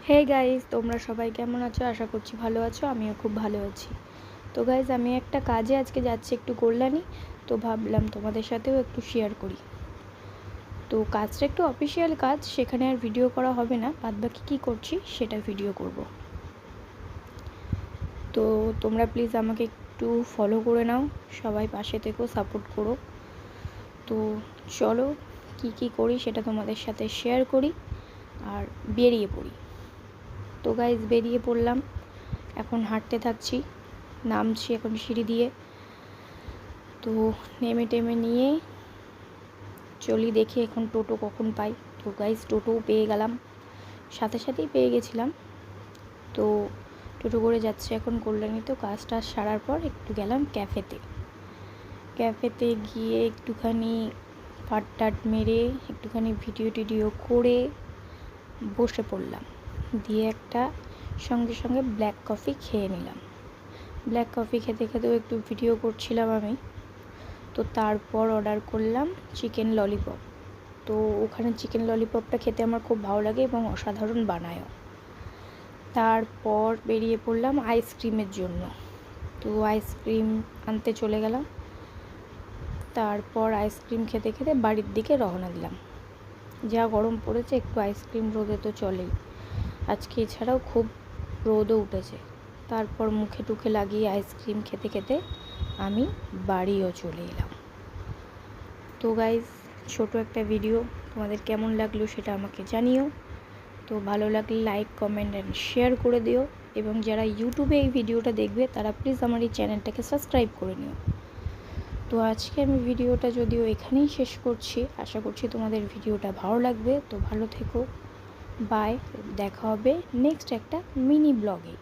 Hey guys, তোমরা সবাই কেমন আছো? আশা করছি ভালো আছো। আমিও খুব ভালো আছি। তো গাইজ, আমি একটা কাজে আজকে যাচ্ছি একটু কল্যাণী। তো ভাবলাম তোমাদের সাথেও একটু শেয়ার করি। তো কাজটা একটু অফিসিয়াল কাজ, সেখানে আর ভিডিও করা হবে না। বাদবাকি কী করছি সেটা ভিডিও করব। তো তোমরা প্লিজ আমাকে একটু ফলো করে নাও, সবাই পাশে থেকেও সাপোর্ট করো। তো চলো কি করি সেটা তোমাদের সাথে শেয়ার করি আর বেরিয়ে পড়ি। তো গাইজ, বেরিয়ে পড়লাম। এখন হাঁটতে থাকছি, নামছি এখন সিঁড়ি দিয়ে। তো নেমে টেমে নিয়ে চলি, দেখি এখন টোটো কখন পাই। তো গাইজ, টোটোও পেয়ে গেলাম, সাথে সাথেই পেয়ে গেছিলাম। তো টোটো করে যাচ্ছে এখন কল্যাণী। তো কাজটা সারার পর একটু গেলাম ক্যাফেতে গিয়ে একটুখানি ফাট মেরে একটুখানি ভিডিও করে বসে পড়লাম। দিয়ে একটা সঙ্গে সঙ্গে ব্ল্যাক কফি খেয়ে নিলাম। ব্ল্যাক কফি খেতে খেতেও একটু ভিডিও করছিলাম আমি। তো তারপর অর্ডার করলাম চিকেন ললিপপ। তো ওখানে চিকেন ললিপপটা খেতে আমার খুব ভালো লাগে এবং অসাধারণ বানায়ও। তারপর বেরিয়ে পড়লাম আইসক্রিমের জন্য। তো আইসক্রিম আনতে চলে গেলাম। তারপর আইসক্রিম খেতে খেতে বাড়ির দিকে রওনা দিলাম। যা গরম পড়েছে, একটু আইসক্রিম রোদে তো চলেই। আজকে এছাড়াও খুব রোদও উঠেছে। তারপর মুখে টুখে লাগিয়ে আইসক্রিম খেতে খেতে আমি বাড়িও চলে এলাম। তো গাইজ, ছোট একটা ভিডিও, তোমাদের কেমন লাগলো সেটা আমাকে জানিও। তো ভালো লাগলে লাইক, কমেন্ট অ্যান্ড শেয়ার করে দিও। এবং যারা ইউটিউবে এই ভিডিওটা দেখবে তারা প্লিজ আমার এই চ্যানেলটাকে সাবস্ক্রাইব করে নিও। তো আজকে আমি ভিডিওটা যদিও এখানেই শেষ করছি। আশা করছি তোমাদের ভিডিওটা ভালো লাগবে। তো ভালো থেকো, বাই। দেখা হবে নেক্সট একটা মিনি ব্লগে।